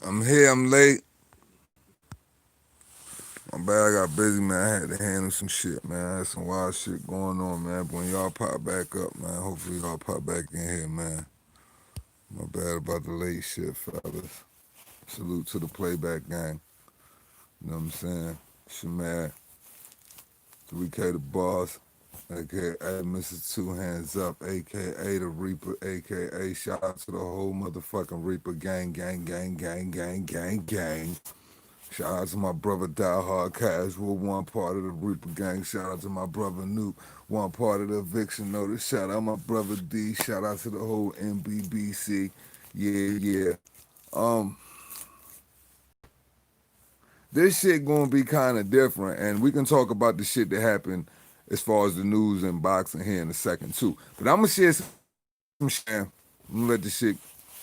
I'm here, I'm late. My bad, I got busy, man. I had to handle some shit, man. I had some wild shit going on, man. But when y'all pop back up, man, hopefully y'all pop back in here, man. My bad about the late shit, fellas. Salute to the playback gang. You know what I'm saying? Shamad, 3K the boss, aka Mr. Two Hands Up, aka the Reaper, aka shout out to the whole motherfucking Reaper gang, gang, gang, gang, gang, gang, gang. Shout out to my brother Die Hard Casual, one part of the Reaper Gang. Shout out to my brother Nuke, one part of the Eviction Notice. Shout out my brother D. Shout out to the whole MBBC. Yeah, yeah. Um, this shit gonna be kind of different, and we can talk about the shit that happened as far as the news and boxing here in a second too. But I'm gonna share some shit. I'm gonna let the shit,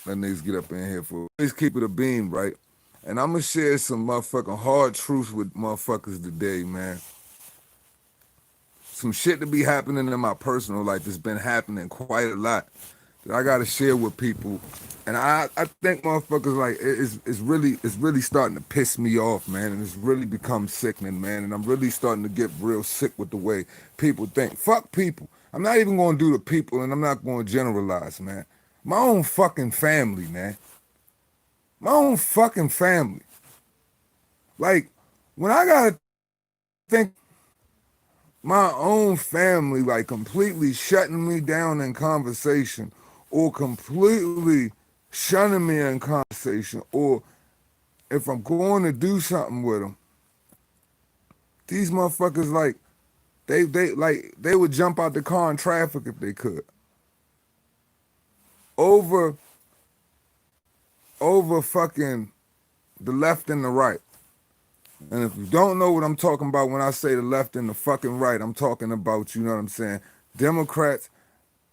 let niggas get up in here for. Please keep it a beam, right? And I'm gonna share some motherfucking hard truths with motherfuckers today, man. Some shit to be happening in my personal life that's been happening quite a lot that I gotta share with people. And I think motherfuckers like it's really starting to piss me off, man, and it's really become sickening, man. And I'm really starting to get real sick with the way people think. Fuck people. I'm not even gonna do the people, and I'm not gonna generalize, man. My own fucking family, man. My own fucking family. Like, when I gotta think my own family, like, completely shutting me down in conversation or completely shunning me in conversation, or if I'm going to do something with them, these motherfuckers, like, they would jump out the car in traffic if they could. Over, over fucking the left and the right. And if you don't know what I'm talking about when I say the left and the fucking right, I'm talking about, you know what I'm saying, Democrats,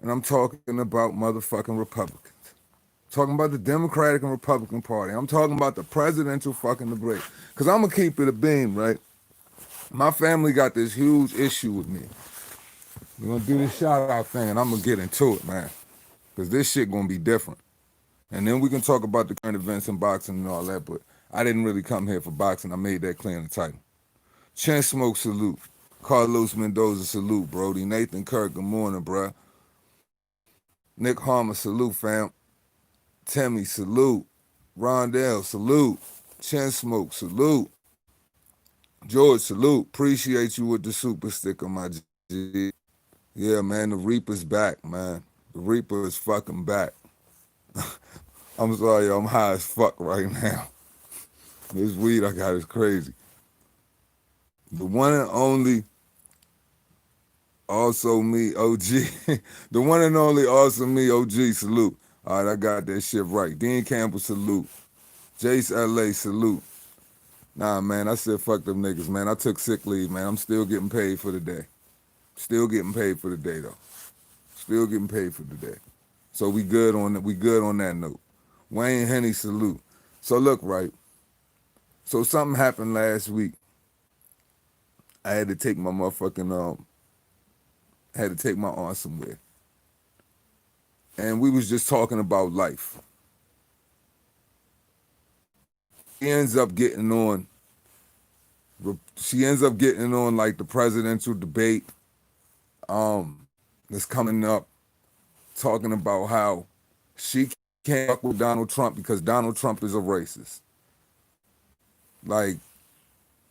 and I'm talking about motherfucking Republicans. I'm talking about the Democratic and Republican Party. I'm talking about the presidential fucking debate. Because I'm going to keep it a beam, right? My family got this huge issue with me. We're going to do this shout out thing, and I'm going to get into it, man. Because this shit going to be different. And then we can talk about the current events in boxing and all that, but I didn't really come here for boxing. I made that clear in the title. Chen Smoke, salute. Carlos Mendoza, salute. Brody. Nathan Kirk, good morning, bruh. Nick Harmer, salute, fam. Timmy, salute. Rondell, salute. Chen Smoke, salute. George, salute. Appreciate you with the super sticker, my G. Yeah, man, the Reaper's back, man. The Reaper is fucking back. I'm sorry, I'm high as fuck right now. This weed I got is crazy. The one and only, also me, OG. The one and only, also me, OG, salute. All right, I got that shit right. Dean Campbell, salute. Jace LA, salute. Nah, man, I said fuck them niggas, man. I took sick leave, man. I'm still getting paid for the day. Still getting paid for the day, though. Still getting paid for the day. So we good on that. We good on that note. Wayne Henny, salute. So look, right. So something happened last week. I had to take my motherfucking had to take my aunt somewhere. And we was just talking about life. She ends up getting on like the presidential debate that's coming up, talking about how she can't fuck with Donald Trump because Donald Trump is a racist. Like,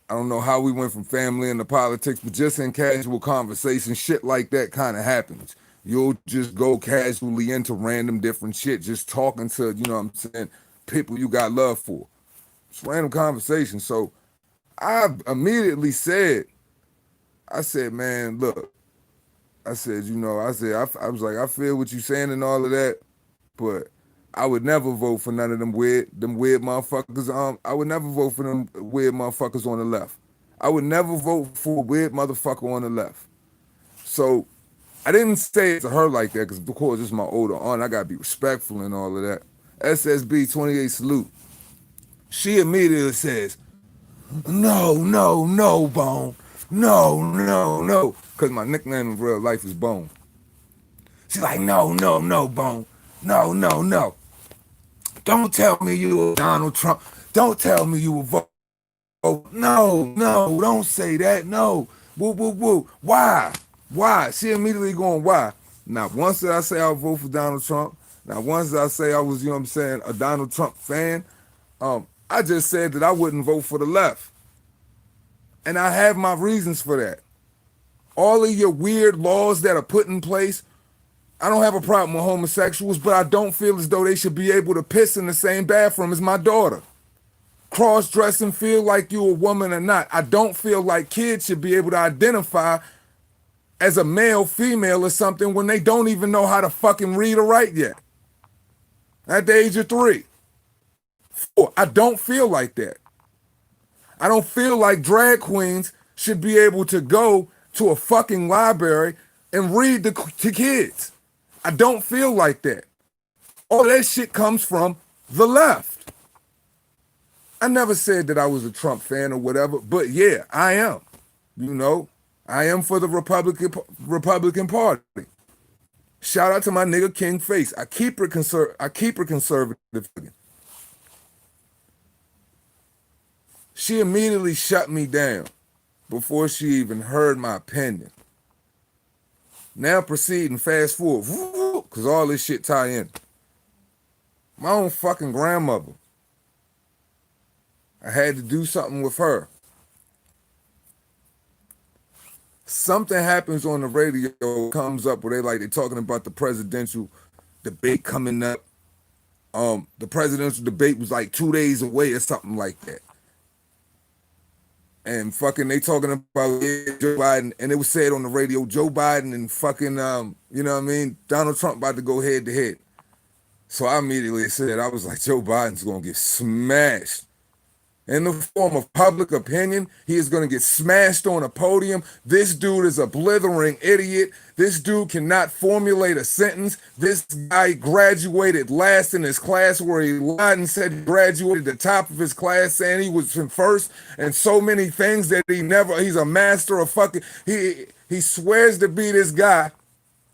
I don't know how we went from family into politics, but just in casual conversation, shit like that kind of happens. You'll just go casually into random different shit, just talking to, you know what I'm saying, people you got love for. It's random conversation. So I immediately said, I said, man, look, I said, I was like, I feel what you're saying and all of that, but I would never vote for none of them weird motherfuckers. I would never vote for them weird motherfuckers on the left. I would never vote for a weird motherfucker on the left. So I didn't say it to her like that because, of course, it's my older aunt. I gotta be respectful and all of that. SSB 28 salute. She immediately says, no, no, no, Bone. No, no, no. Because my nickname in real life is Bone. She's like, no, no, no, Bone. No, no, no. Don't tell me you a Donald Trump. Don't tell me you a vote. No, don't say that. No. Woo, woo, woo. Why? Why? She immediately going, why? Not once did I say I'll vote for Donald Trump. Not once did I say I was, you know what I'm saying, a Donald Trump fan. I just said that I wouldn't vote for the left. And I have my reasons for that. All of your weird laws that are put in place, I don't have a problem with homosexuals, but I don't feel as though they should be able to piss in the same bathroom as my daughter. Cross-dressing, feel like you a woman or not. I don't feel like kids should be able to identify as a male, female, or something when they don't even know how to fucking read or write yet. At the age of 3, 4, I don't feel like that. I don't feel like drag queens should be able to go to a fucking library and read to kids. I don't feel like that. All that shit comes from the left. I never said that I was a Trump fan or whatever, but yeah, I am. You know, I am for the Republican Party. Shout out to my nigga King Face. I keep her conservative. She immediately shut me down before she even heard my opinion. Now proceed and fast forward, because all this shit tie in. My own fucking grandmother. I had to do something with her. Something happens on the radio, comes up where they're talking about the presidential debate coming up. The presidential debate was like 2 days away or something like that. And fucking they talking about Joe Biden, and it was said on the radio, Joe Biden and fucking, you know what I mean, Donald Trump about to go head to head. So I immediately said, I was like, Joe Biden's going to get smashed. In the form of public opinion, he is going to get smashed on a podium. This dude is a blithering idiot. This dude cannot formulate a sentence. This guy graduated last in his class, where he lied and said he graduated at the top of his class, saying he was in first, and so many things that he's a master of fucking, he swears to be this guy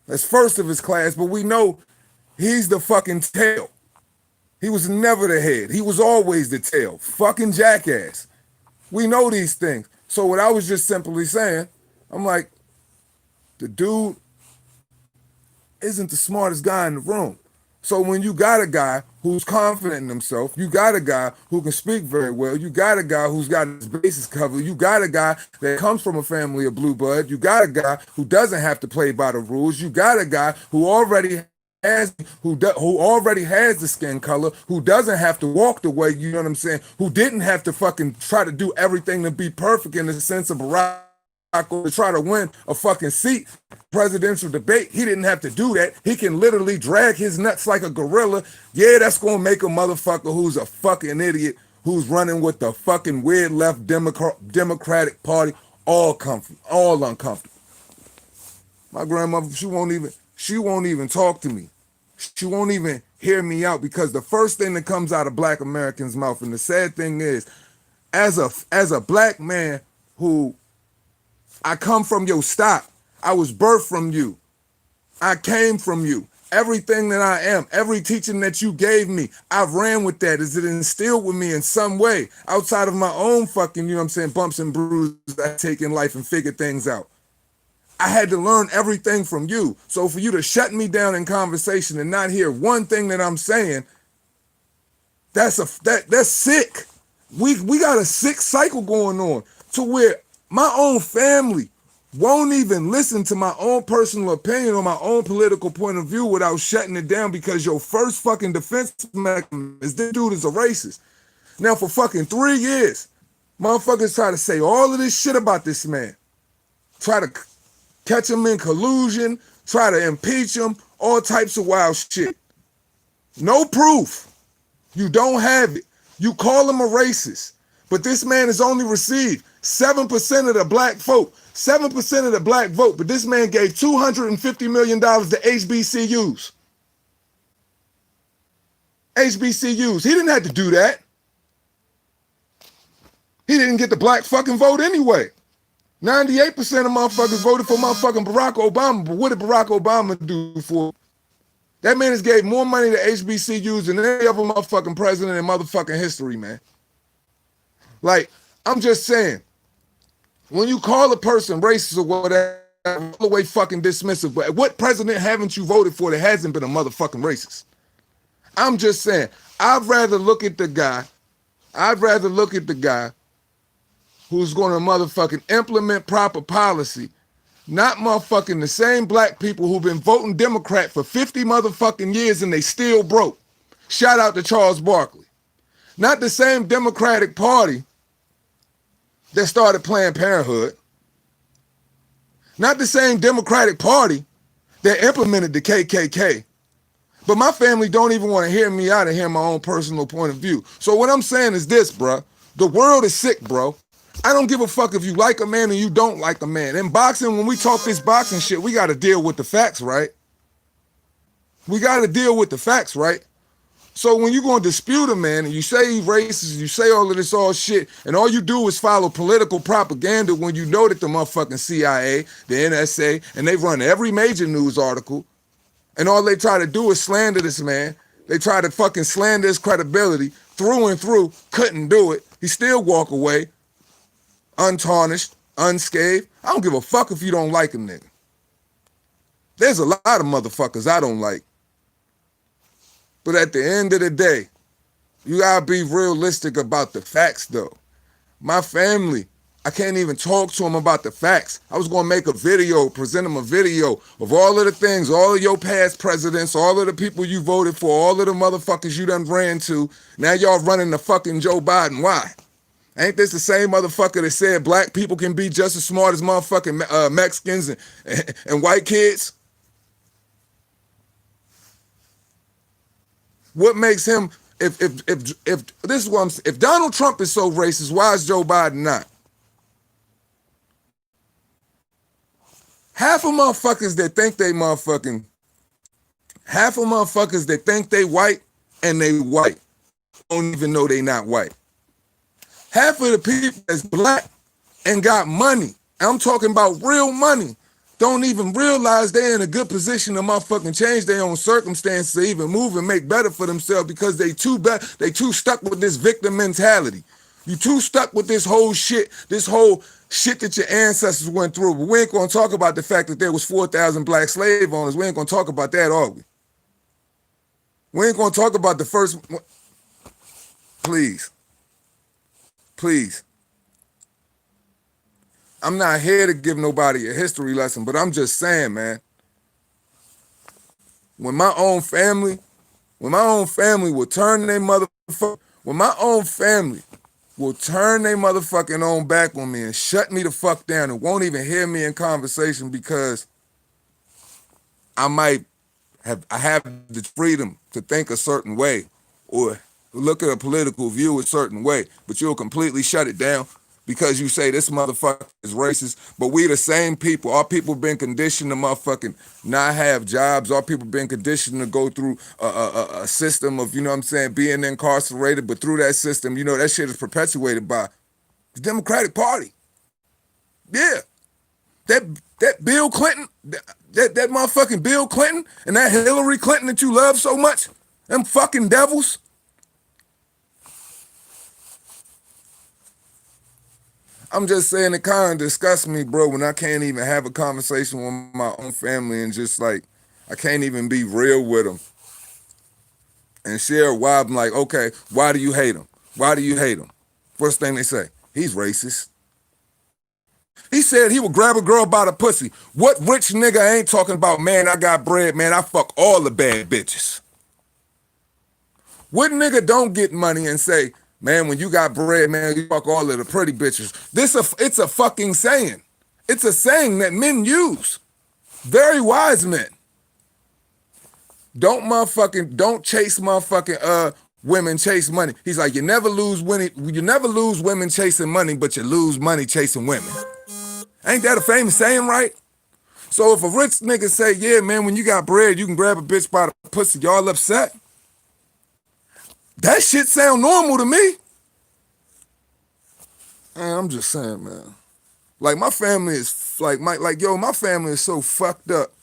that's first of his class, but we know he's the fucking tail. He was never the head. He was always the tail. Fucking jackass. We know these things. So what I was just simply saying, I'm like, the dude isn't the smartest guy in the room. So when you got a guy who's confident in himself, you got a guy who can speak very well, you got a guy who's got his bases covered, you got a guy that comes from a family of blue blood, you got a guy who doesn't have to play by the rules, you got a guy who already has the skin color, who doesn't have to walk the way, you know what I'm saying, who didn't have to fucking try to do everything to be perfect in the sense of Barack to try to win a fucking seat, presidential debate. He didn't have to do that. He can literally drag his nuts like a gorilla. Yeah, that's gonna make a motherfucker who's a fucking idiot, who's running with the fucking weird left Democratic Party, all uncomfortable. My grandmother, she won't even talk to me. She won't even hear me out, because the first thing that comes out of Black Americans' mouth, and the sad thing is, as a black man who, I come from your stock, I was birthed from you, I came from you. Everything that I am, every teaching that you gave me, I've ran with that. Is it instilled with me in some way outside of my own fucking, you know what I'm saying, bumps and bruises I take in life and figure things out? I had to learn everything from you. So for you to shut me down in conversation and not hear one thing that I'm saying, that's sick. We got a sick cycle going on, to where my own family won't even listen to my own personal opinion or my own political point of view without shutting it down, because your first fucking defense mechanism is this dude is a racist. Now for fucking 3 years, motherfuckers try to say all of this shit about this man. Try to catch him in collusion, try to impeach him, all types of wild shit. No proof. You don't have it. You call him a racist, but this man has only received 7% of the black vote. 7% of the black vote, but this man gave $250 million to HBCUs. HBCUs. He didn't have to do that. He didn't get the black fucking vote anyway. 98% of motherfuckers voted for motherfucking Barack Obama, but what did Barack Obama do for? That man has gave more money to HBCUs than any other motherfucking president in motherfucking history, man. Like, I'm just saying, when you call a person racist or whatever, all the way fucking dismissive, but what president haven't you voted for that hasn't been a motherfucking racist? I'm just saying, I'd rather look at the guy who's going to motherfucking implement proper policy, not motherfucking the same black people who've been voting Democrat for 50 motherfucking years and they still broke. Shout out to Charles Barkley. Not the same Democratic Party that started Planned Parenthood. Not the same Democratic Party that implemented the KKK. But my family don't even want to hear me out and hear my own personal point of view. So what I'm saying is this, bro. The world is sick, bro. I don't give a fuck if you like a man or you don't like a man. In boxing, when we talk this boxing shit, we got to deal with the facts, right? We got to deal with the facts, right? So when you're going to dispute a man and you say he's racist, you say all of this all shit, and all you do is follow political propaganda when you know that the motherfucking CIA, the NSA, and they run every major news article, and all they try to do is slander this man. They try to fucking slander his credibility through and through, couldn't do it. He still walk away, untarnished, unscathed. I don't give a fuck if you don't like a nigga. There's a lot of motherfuckers I don't like. But at the end of the day, you gotta be realistic about the facts though. My family, I can't even talk to them about the facts. I was gonna make a video, present them a video of all of the things, all of your past presidents, all of the people you voted for, all of the motherfuckers you done ran to. Now y'all running the fucking Joe Biden. Why? Ain't this the same motherfucker that said black people can be just as smart as motherfucking Mexicans and white kids? What makes him, if this is what I'm saying, if Donald Trump is so racist, why is Joe Biden not? Half of motherfuckers that think they white and they white don't even know they not white. Half of the people that's black and got money, and I'm talking about real money, don't even realize they're in a good position to motherfucking change their own circumstances to even move and make better for themselves because they too stuck with this victim mentality. You too stuck with this whole shit that your ancestors went through. But we ain't gonna talk about the fact that there was 4,000 black slave owners. We ain't gonna talk about that, are we? We ain't gonna talk about the first. Please. I'm not here to give nobody a history lesson, but I'm just saying, man. When my own family will turn their motherfucking own back on me and shut me the fuck down and won't even hear me in conversation because I have the freedom to think a certain way or look at a political view a certain way, but you'll completely shut it down because you say this motherfucker is racist, but we the same people. Our people been conditioned to motherfucking not have jobs. Our people been conditioned to go through a system of, you know what I'm saying, being incarcerated, but through that system, you know, that shit is perpetuated by the Democratic Party. Yeah. That Bill Clinton, that motherfucking Bill Clinton and that Hillary Clinton that you love so much, them fucking devils. I'm just saying it kind of disgusts me, bro, when I can't even have a conversation with my own family and just like, I can't even be real with them and share why. I'm like, okay, why do you hate him? Why do you hate him? First thing they say, he's racist. He said he would grab a girl by the pussy. What rich nigga ain't talking about, man, I got bread, man, I fuck all the bad bitches? What nigga don't get money and say, man, when you got bread, man, you fuck all of the pretty bitches? It's a fucking saying. It's a saying that men use. Very wise men. Don't chase motherfucking women chase money. He's like, you never lose women chasing money, but you lose money chasing women. Ain't that a famous saying, right? So if a rich nigga say, yeah, man, when you got bread, you can grab a bitch by the pussy, y'all upset? That shit sound normal to me. Man, I'm just saying, man. Like my family is my family is so fucked up.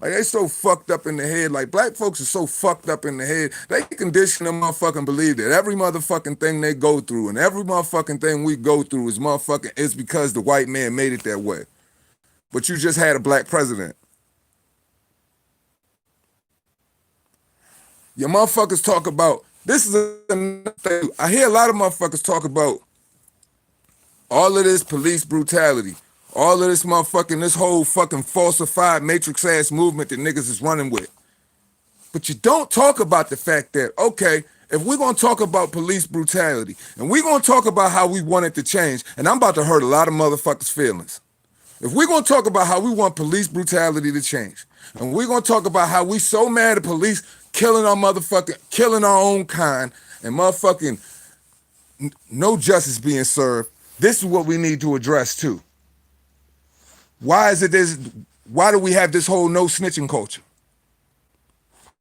Like, they so fucked up in the head. Like, black folks are so fucked up in the head. They condition them motherfucking believe that every motherfucking thing they go through and every motherfucking thing we go through is because the white man made it that way. But you just had a black president. Your motherfuckers talk about, this is another thing. I hear a lot of motherfuckers talk about all of this police brutality, all of this motherfucking, this whole fucking falsified matrix ass movement that niggas is running with. But you don't talk about the fact that, okay, if we're gonna talk about police brutality and we're gonna talk about how we want it to change, and I'm about to hurt a lot of motherfuckers' feelings. If we're gonna talk about how we want police brutality to change, and we're gonna talk about how we so mad at police killing our own kind, and motherfucking no justice being served, this is what we need to address too. Why is it this? Why do we have this whole no snitching culture?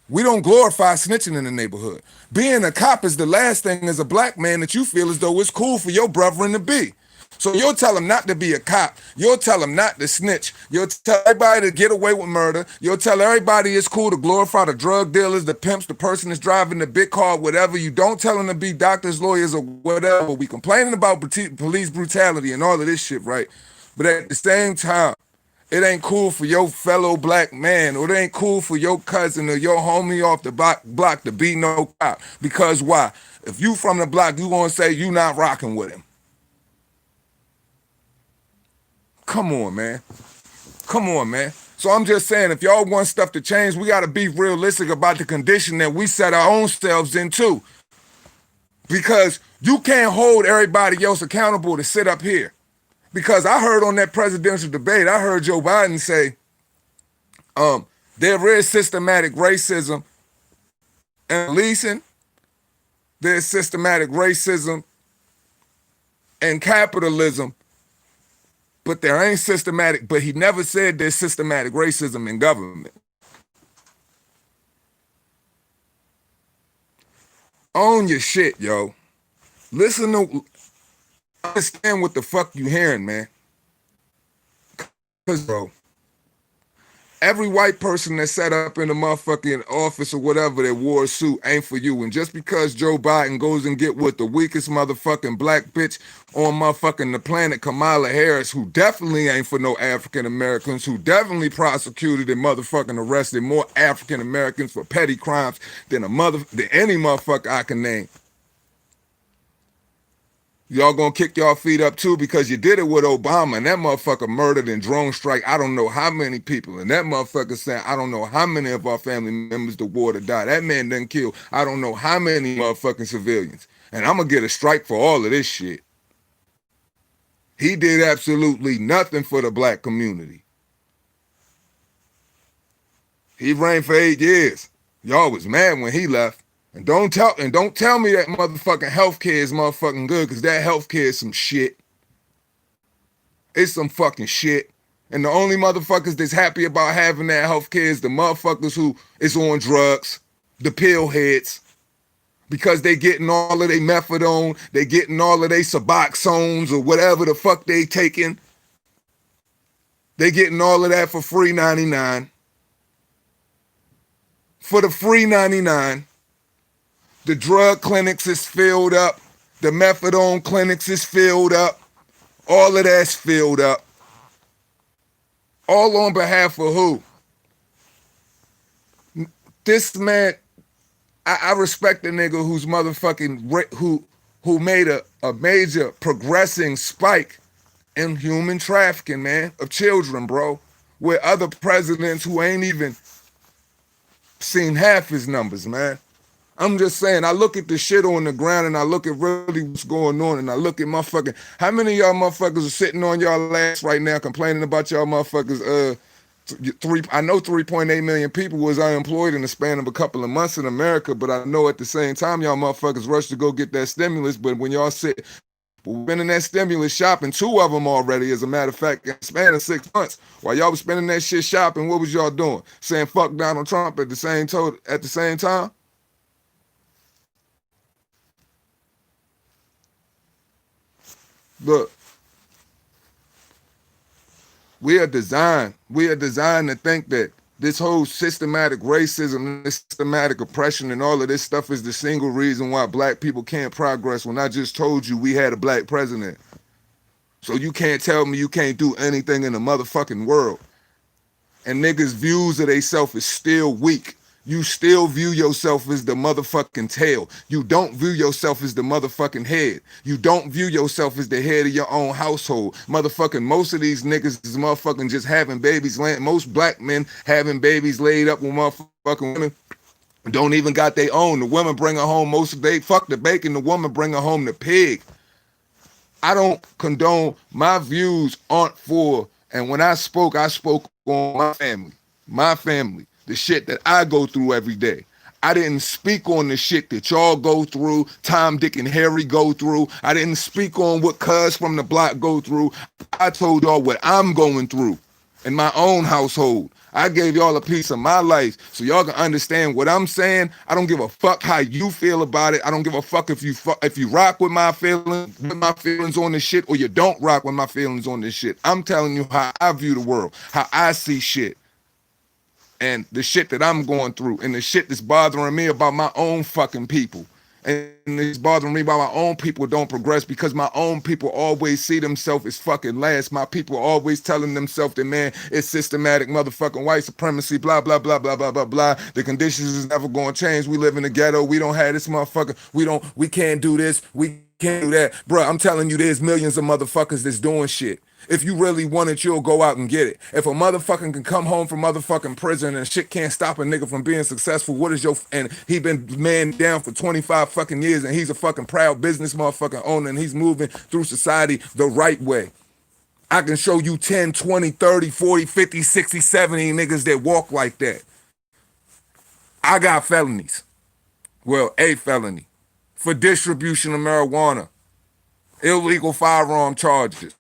We don't glorify snitching in the neighborhood. Being a cop is the last thing as a black man that you feel as though it's cool for your brethren to be. So you'll tell him not to be a cop. You'll tell him not to snitch. You'll tell everybody to get away with murder. You'll tell everybody it's cool to glorify the drug dealers, the pimps, the person that's driving the big car, whatever. You don't tell them to be doctors, lawyers, or whatever. We complaining about police brutality and all of this shit, right? But at the same time, it ain't cool for your fellow black man, or it ain't cool for your cousin or your homie off the block to be no cop. Because why? If you from the block, you gonna say you not rocking with him. Come on, man. Come on, man. So I'm just saying, if y'all want stuff to change, we gotta be realistic about the condition that we set our own selves into. Because you can't hold everybody else accountable to sit up here. Because I heard on that presidential debate, I heard Joe Biden say, there is systematic racism in policing, there's systematic racism and capitalism, but there ain't systematic, but he never said there's systematic racism in government. Own your shit, yo. Listen to, understand what the fuck you hearing, man. Cause bro, every white person that sat up in the motherfucking office or whatever that wore a suit ain't for you. And just because Joe Biden goes and get with the weakest motherfucking black bitch on motherfucking the planet, Kamala Harris, who definitely ain't for no African Americans, who definitely prosecuted and motherfucking arrested more African Americans for petty crimes than any motherfucker I can name. Y'all gonna kick y'all feet up too because you did it with Obama, and that motherfucker murdered and drone strike I don't know how many people, and that motherfucker said I don't know how many of our family members the war to die. That man done killed I don't know how many motherfucking civilians, and I'm gonna get a strike for all of this shit. He did absolutely nothing for the black community. He reigned for 8 years. Y'all was mad when he left. And don't tell me that motherfucking healthcare is motherfucking good, because that healthcare is some shit. It's some fucking shit. And the only motherfuckers that's happy about having that healthcare is the motherfuckers who is on drugs, the pill heads, because they getting all of their methadone, they getting all of their Suboxones or whatever the fuck they taking. They getting all of that for free 99. For the free 99. The drug clinics is filled up. The methadone clinics is filled up. All of that's filled up. All on behalf of who? This man, I respect the nigga who's motherfucking, who made a major progressing spike in human trafficking, man, of children, bro. With other presidents who ain't even seen half his numbers, man. I'm just saying, I look at the shit on the ground and I look at really what's going on, and I look at motherfucking, how many of y'all motherfuckers are sitting on y'all ass right now complaining about y'all motherfuckers, I know 3.8 million people was unemployed in the span of a couple of months in America, but I know at the same time y'all motherfuckers rushed to go get that stimulus, but when y'all sit, we've been in that stimulus shopping, 2 of them already, as a matter of fact, in the span of 6 months. While y'all was spending that shit shopping, what was y'all doing? Saying fuck Donald Trump at the same time? Look, we are designed to think that This whole systematic racism, this systematic oppression, and all of this stuff is the single reason why black people can't progress. When I just told you we had a black president. So you can't tell me you can't do anything in the motherfucking world. And niggas' views of theyself is still weak. You still view yourself as the motherfucking tail. You don't view yourself as the motherfucking head. You don't view yourself as the head of your own household. Motherfucking most of these niggas is motherfucking just having babies. Most black men having babies laid up with motherfucking women. Don't even got their own. The women bring her home most of they fuck the bacon. The woman bring her home the pig. I don't condone, my views aren't for, and when I spoke on my family, the shit that I go through every day. I didn't speak on the shit that y'all go through, Tom, Dick, and Harry go through. I didn't speak on what cuz from the block go through. I told y'all what I'm going through in my own household. I gave y'all a piece of my life so y'all can understand what I'm saying. I don't give a fuck how you feel about it. I don't give a fuck if you rock with my feelings on this shit, or you don't rock with my feelings on this shit. I'm telling you how I view the world, how I see shit, and the shit that I'm going through, and the shit that's bothering me about my own fucking people. And it's bothering me about my own people don't progress because my own people always see themselves as fucking last. My people always telling themselves that, man, it's systematic motherfucking white supremacy, blah, blah, blah, blah, blah, blah, blah. The conditions is never going to change. We live in the ghetto. We don't have this motherfucker. We can't do this. We can't do that. Bruh, I'm telling you, there's millions of motherfuckers that's doing shit. If you really want it, you'll go out and get it. If a motherfucker can come home from motherfucking prison and shit can't stop a nigga from being successful, what is your... And he been man down for 25 fucking years and he's a fucking proud business motherfucking owner and he's moving through society the right way. I can show you 10, 20, 30, 40, 50, 60, 70 niggas that walk like that. I got felonies. Well, a felony for distribution of marijuana, illegal firearm charges,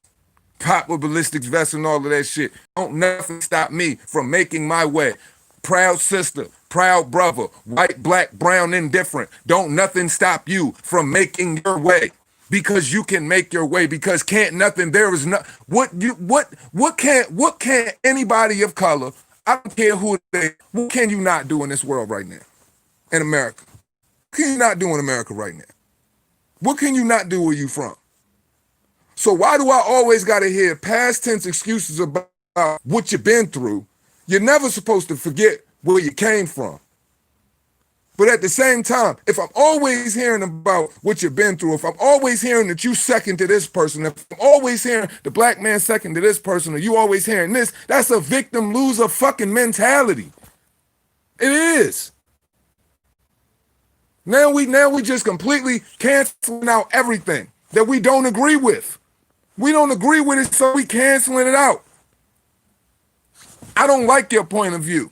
pop with ballistics vests and all of that shit. Don't nothing stop me from making my way. Proud sister, proud brother, white, black, brown, indifferent. Don't nothing stop you from making your way. Because you can make your way. Because can't nothing, there is no what can anybody of color, I don't care who they, what can you not do in this world right now? In America. What can you not do in America right now? What can you not do where you from? So why do I always got to hear past tense excuses about what you've been through? You're never supposed to forget where you came from. But at the same time, if I'm always hearing about what you've been through, if I'm always hearing that you second to this person, if I'm always hearing the black man second to this person, or you always hearing this, that's a victim loser fucking mentality. It is. Now we just completely canceling out everything that we don't agree with. We don't agree with it, so we canceling it out. I don't like your point of view.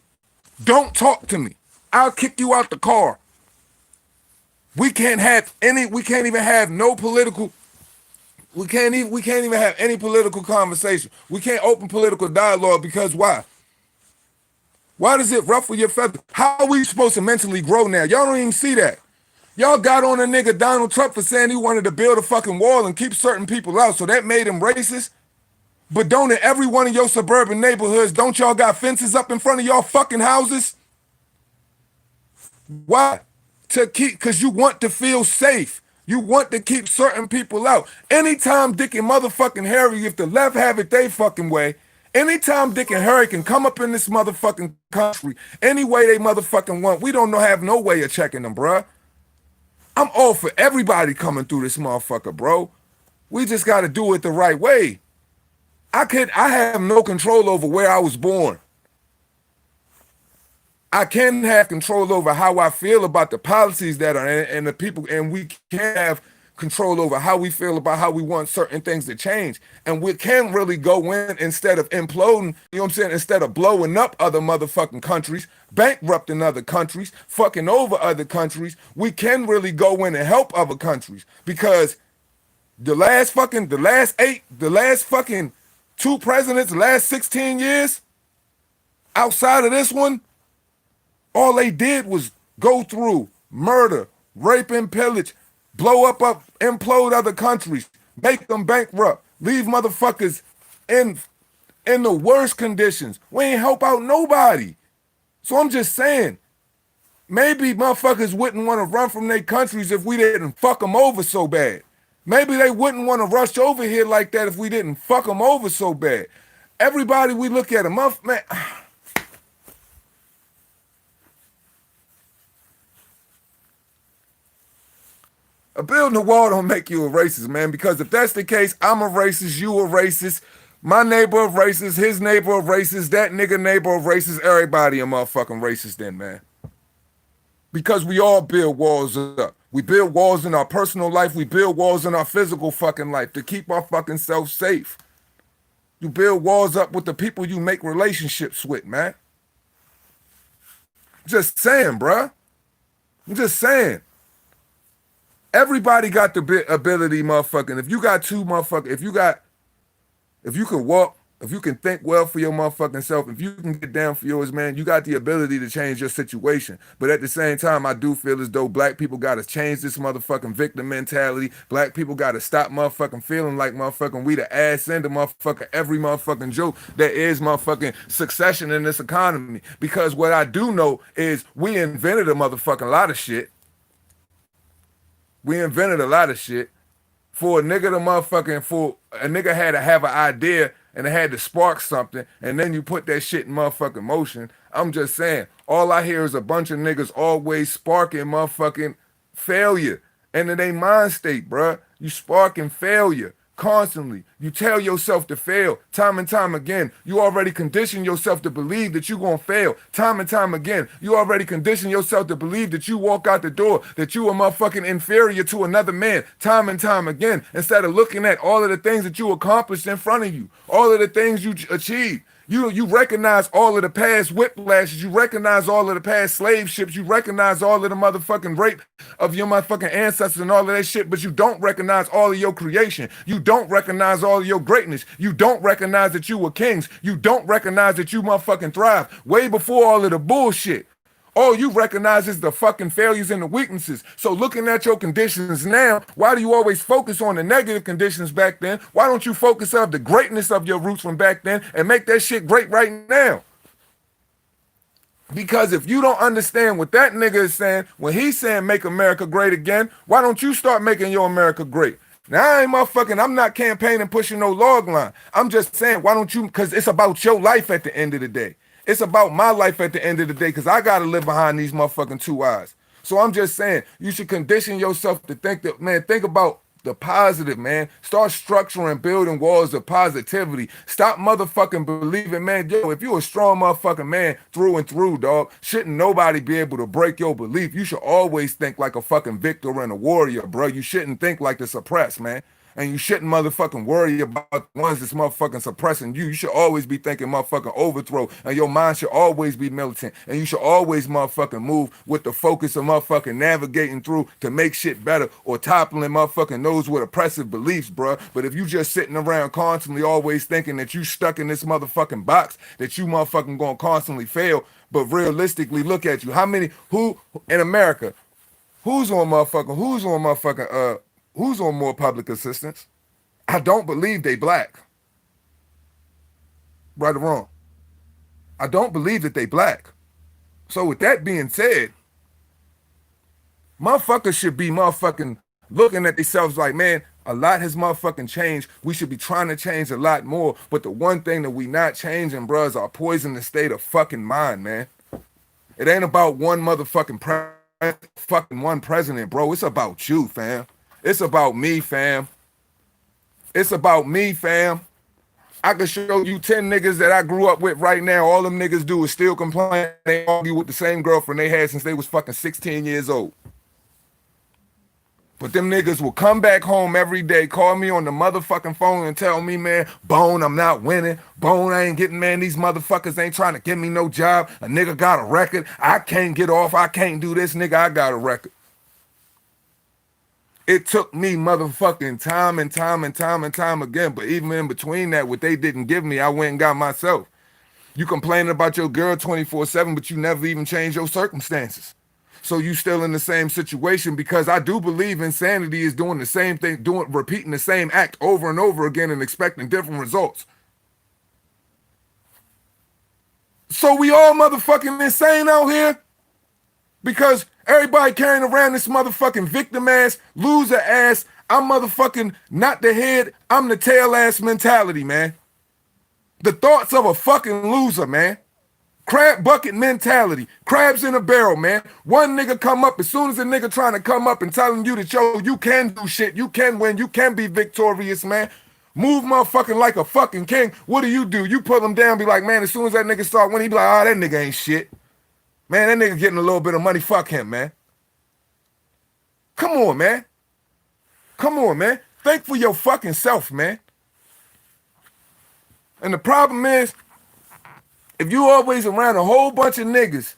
Don't talk to me. I'll kick you out the car. We can't even have no political, we can't even have any political conversation. We can't open political dialogue because why? Why does it ruffle your feathers? How are we supposed to mentally grow now? Y'all don't even see that. Y'all got on a nigga Donald Trump for saying he wanted to build a fucking wall and keep certain people out, so that made him racist. But don't in every one of your suburban neighborhoods, don't y'all got fences up in front of y'all fucking houses? Why? To keep, because you want to feel safe. You want to keep certain people out. Anytime Dick and motherfucking Harry, if the left have it they fucking way, anytime Dick and Harry can come up in this motherfucking country any way they motherfucking want, we don't have no way of checking them, bruh. I'm all for everybody coming through this motherfucker, bro. We just got to do it the right way. I have no control over where I was born. I can have control over how I feel about the policies that are and the people, and we can have control over how we feel about how we want certain things to change. And we can really go in instead of imploding, you know what I'm saying, instead of blowing up other motherfucking countries, bankrupting other countries, fucking over other countries, we can really go in and help other countries. Because the last fucking 2 presidents, the last 16 years, outside of this one, all they did was go through murder, rape and pillage, blow up, implode other countries, make them bankrupt, leave motherfuckers in the worst conditions. We ain't help out nobody. So I'm just saying, maybe motherfuckers wouldn't want to run from their countries if we didn't fuck them over so bad. Maybe they wouldn't want to rush over here like that if we didn't fuck them over so bad. Everybody we look at, man, a building a wall don't make you a racist, man, because if that's the case, I'm a racist, you a racist, my neighbor a racist, his neighbor a racist, that nigga neighbor a racist, everybody a motherfucking racist then, man. Because we all build walls up. We build walls in our personal life. We build walls in our physical fucking life to keep our fucking self safe. You build walls up with the people you make relationships with, man. Just saying, bruh. I'm just saying. Everybody got the ability, motherfucking. If you got two motherfuckers, if you can walk, if you can think well for your motherfucking self, if you can get down for yours, man, you got the ability to change your situation. But at the same time, I do feel as though black people got to change this motherfucking victim mentality. Black people got to stop motherfucking feeling like motherfucking we the ass end of motherfucking every motherfucking joke that is motherfucking succession in this economy. Because what I do know is we invented a motherfucking lot of shit. We invented a lot of shit. For a nigga to motherfucking, for a nigga had to have an idea and it had to spark something, and then you put that shit in motherfucking motion. I'm just saying, all I hear is a bunch of niggas always sparking motherfucking failure. And it ain't mind state, bruh. You sparking failure constantly. You tell yourself to fail time and time again. You already condition yourself to believe that you're going to fail time and time again. You already condition yourself to believe that you walk out the door, that you are motherfucking inferior to another man time and time again, instead of looking at all of the things that you accomplished in front of you, all of the things you achieved. You recognize all of the past whiplashes. You recognize all of the past slave ships. You recognize all of the motherfucking rape of your motherfucking ancestors and all of that shit, but you don't recognize all of your creation. You don't recognize all of your greatness. You don't recognize that you were kings. You don't recognize that you motherfucking thrived way before all of the bullshit. All you recognize is the fucking failures and the weaknesses. So looking at your conditions now, why do you always focus on the negative conditions back then? Why don't you focus on the greatness of your roots from back then and make that shit great right now? Because if you don't understand what that nigga is saying, when he's saying make America great again, why don't you start making your America great? Now, I ain't motherfucking, I'm not campaigning pushing no log line. I'm just saying, why don't you, because it's about your life at the end of the day. It's about my life at the end of the day, because I got to live behind these motherfucking two eyes. So I'm just saying, you should condition yourself to think that, man, think about the positive, man. Start structuring, building walls of positivity. Stop motherfucking believing, man. Yo, if you a strong motherfucking man through and through, dog, shouldn't nobody be able to break your belief. You should always think like a fucking victor and a warrior, bro. You shouldn't think like the suppressed, man. And you shouldn't motherfucking worry about the ones that's motherfucking suppressing you. You should always be thinking motherfucking overthrow. And your mind should always be militant. And you should always motherfucking move with the focus of motherfucking navigating through to make shit better or toppling motherfucking those with oppressive beliefs, bruh. But if you just sitting around constantly always thinking that you stuck in this motherfucking box, that you motherfucking gonna constantly fail, but realistically look at you. How many, who in America, who's on more public assistance? I don't believe they black. Right or wrong? I don't believe that they black. So with that being said, motherfuckers should be motherfucking looking at themselves like, man, a lot has motherfucking changed. We should be trying to change a lot more. But the one thing that we not changing, bro, is our poisonous state of fucking mind, man. It ain't about one motherfucking one president, bro. It's about you, fam. It's about me, fam. It's about me, fam. I can show you 10 niggas that I grew up with right now. All them niggas do is still complain. They argue with the same girlfriend they had since they was fucking 16 years old. But them niggas will come back home every day, call me on the motherfucking phone and tell me, man, Bone, I'm not winning. Bone, I ain't getting, man, these motherfuckers ain't trying to give me no job. A nigga got a record. I can't get off. I can't do this, nigga. I got a record. It took me motherfucking time and time again. But even in between that, what they didn't give me, I went and got myself. You complaining about your girl 24/7, but you never even changed your circumstances. So you still in the same situation, because I do believe insanity is doing the same thing, repeating the same act over and over again and expecting different results. So we all motherfucking insane out here? Because everybody carrying around this motherfucking victim ass, loser ass, I'm motherfucking not the head, I'm the tail ass mentality, man. The thoughts of a fucking loser, man. Crab bucket mentality. Crabs in a barrel, man. One nigga come up, as soon as a nigga trying to come up and telling you that, yo, you can do shit, you can win, you can be victorious, man. Move motherfucking like a fucking king. What do? You put him down, be like, man, as soon as that nigga start winning, he be like, oh, that nigga ain't shit. Man, that nigga getting a little bit of money, fuck him, man. Come on, man. Come on, man. Think for your fucking self, man. And the problem is, if you always around a whole bunch of niggas,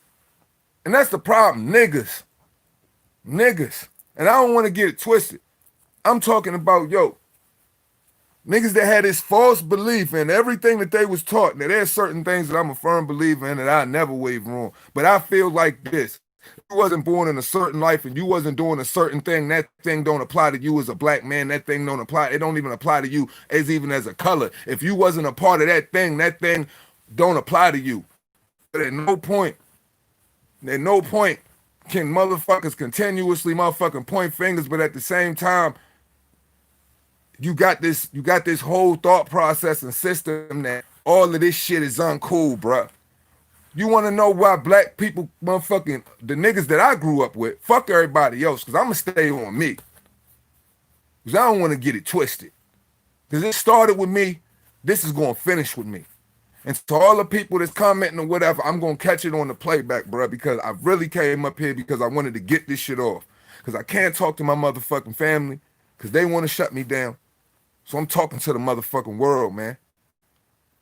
and that's the problem, niggas. Niggas. And I don't want to get it twisted. I'm talking about, yo, niggas that had this false belief in everything that they was taught. Now, there's certain things that I'm a firm believer in that I never waver on. But I feel like this. You wasn't born in a certain life and you wasn't doing a certain thing, that thing don't apply to you as a black man. That thing don't apply. It don't even apply to you as even as a color. If you wasn't a part of that thing don't apply to you. But at no point can motherfuckers continuously motherfucking point fingers, but at the same time, you got this whole thought process and system that all of this shit is uncool, bruh. You want to know why black people, motherfucking, the niggas that I grew up with, fuck everybody else, because I'm going to stay on me. Because I don't want to get it twisted. Because it started with me, this is going to finish with me. And to all the people that's commenting or whatever, I'm going to catch it on the playback, bro, because I really came up here because I wanted to get this shit off. Because I can't talk to my motherfucking family because they want to shut me down. So I'm talking to the motherfucking world, man.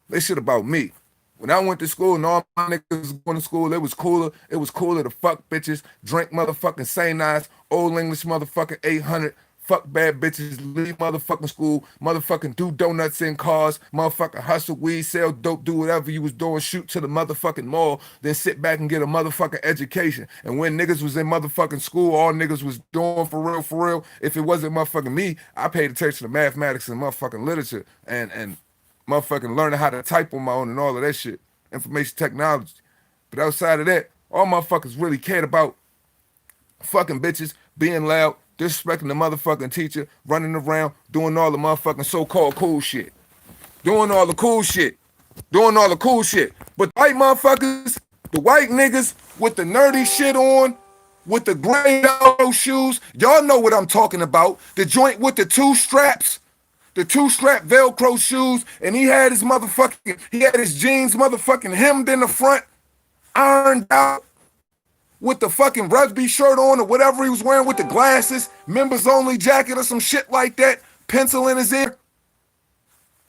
This shit about me. When I went to school and all my niggas going to school, it was cooler. It was cooler to fuck bitches, drink motherfucking St. Nice, Old English motherfucking 800, fuck bad bitches, leave motherfucking school, motherfucking do donuts in cars, motherfucking hustle weed, sell dope, do whatever you was doing, shoot to the motherfucking mall, then sit back and get a motherfucking education. And when niggas was in motherfucking school, all niggas was doing for real, if it wasn't motherfucking me, I paid attention to mathematics and motherfucking literature and motherfucking learning how to type on my own and all of that shit. Information technology. But outside of that, all motherfuckers really cared about fucking bitches, being loud, disrespecting the motherfucking teacher, running around, doing all the motherfucking so-called cool shit. Doing all the cool shit. But white motherfuckers, the white niggas with the nerdy shit on, with the gray shoes, y'all know what I'm talking about. The joint with the two straps. The two-strap Velcro shoes, and he had his jeans motherfucking hemmed in the front, ironed out, with the fucking rugby shirt on or whatever he was wearing with the glasses, members only jacket or some shit like that, pencil in his ear,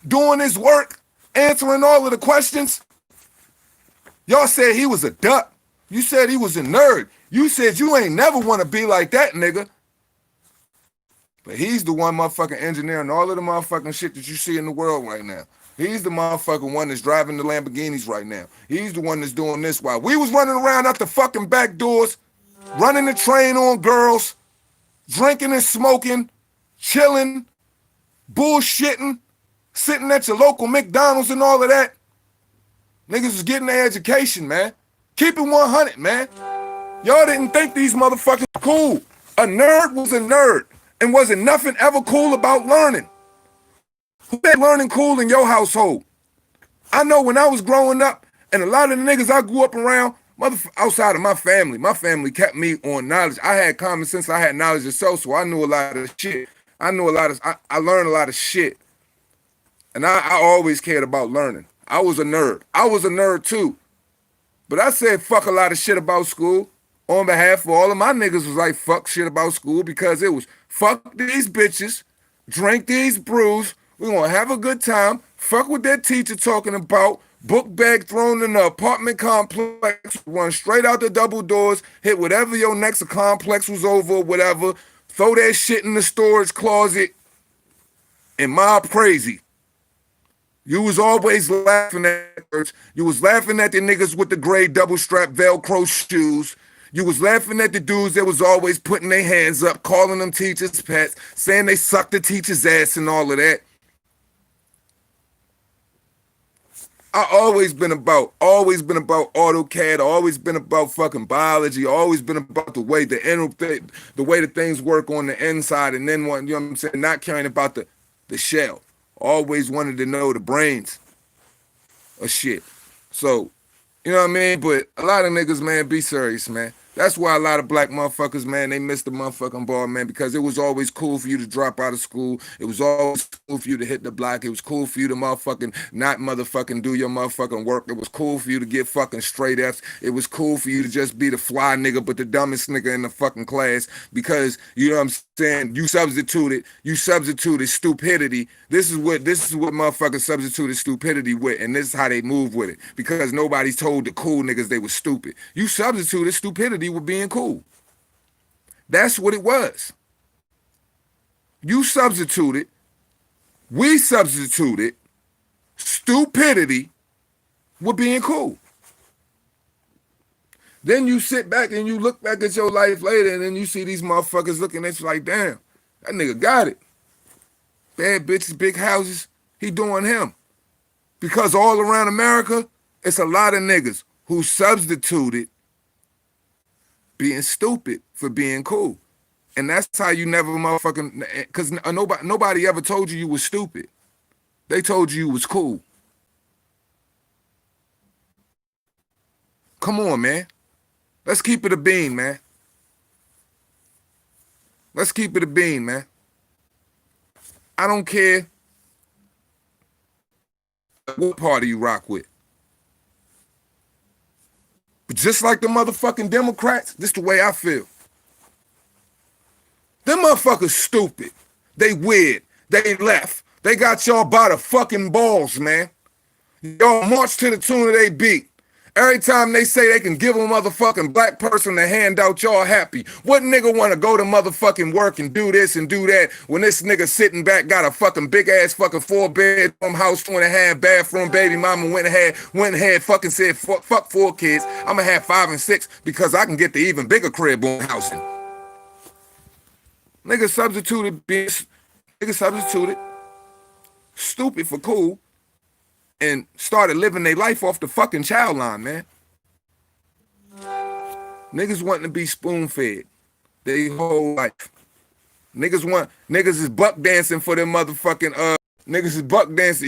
doing his work, answering all of the questions. Y'all said he was a duck. You said he was a nerd. You said you ain't never want to be like that, nigga. But he's the one motherfucking engineering all of the motherfucking shit that you see in the world right now. He's the motherfucking one that's driving the Lamborghinis right now. He's the one that's doing this while we was running around out the fucking back doors, running the train on girls, drinking and smoking, chilling, bullshitting, sitting at your local McDonald's and all of that. Niggas was getting their education, man. Keep it 100, man. Y'all didn't think these motherfuckers were cool. A nerd was a nerd. And wasn't nothing ever cool about learning. Who made learning cool in your household? I know when I was growing up, and a lot of the niggas I grew up around, outside of my family kept me on knowledge. I had common sense, I had knowledge of self, so I knew a lot of shit. I learned a lot of shit. And I always cared about learning. I was a nerd. I was a nerd too. But I said fuck a lot of shit about school. On behalf of all of my niggas was like fuck shit about school because it was fuck these bitches, drink these brews, we gonna have a good time, fuck what that teacher talking about, book bag thrown in the apartment complex, run straight out the double doors, hit whatever your next complex was over or whatever, throw that shit in the storage closet, and mob crazy. You was always laughing at church. You was laughing at the niggas with the gray double strap Velcro shoes. You was laughing at the dudes that was always putting their hands up, calling them teachers pets, saying they sucked the teacher's ass and all of that. I always been about AutoCAD, always been about fucking biology, always been about the way the things work on the inside, and then one, you know what I'm saying, not caring about the shell. Always wanted to know the brains of shit. So, you know what I mean? But a lot of niggas, man, be serious, man. That's why a lot of black motherfuckers, man, they missed the motherfucking ball, man, because it was always cool for you to drop out of school. It was always cool for you to hit the block. It was cool for you to motherfucking not motherfucking do your motherfucking work. It was cool for you to get fucking straight F's. It was cool for you to just be the fly nigga, but the dumbest nigga in the fucking class because, you know what I'm saying, you substituted stupidity. This is what motherfuckers substituted stupidity with, and this is how they move with it. Because nobody told the cool niggas they were stupid. You substituted stupidity with being cool. That's what it was. You substituted, we substituted stupidity with being cool. Then you sit back and you look back at your life later, and then you see these motherfuckers looking at you like, damn, that nigga got it. Bad bitches, big houses, he doing him. Because all around America, it's a lot of niggas who substituted being stupid for being cool. And that's how you never motherfucking, because nobody ever told you was stupid. They told you was cool. Come on, man. Let's keep it a bean, man. Let's keep it a bean, man. I don't care what party you rock with. But just like the motherfucking Democrats, this the way I feel. Them motherfuckers stupid. They weird. They left. They got y'all by the fucking balls, man. Y'all march to the tune of they beat. Every time they say they can give a motherfucking black person a handout, y'all happy. What nigga want to go to motherfucking work and do this and do that when this nigga sitting back got a fucking big ass fucking 4-bedroom house, 2.5 bathroom, baby mama went ahead fucking said fuck 4 kids. I'm gonna have 5 and 6 because I can get the even bigger crib on housing. Nigga substituted stupid for cool and started living their life off the fucking child line, man. Niggas wanting to be spoon-fed their whole life. Niggas is buck dancing for them motherfucking niggas is buck dancing.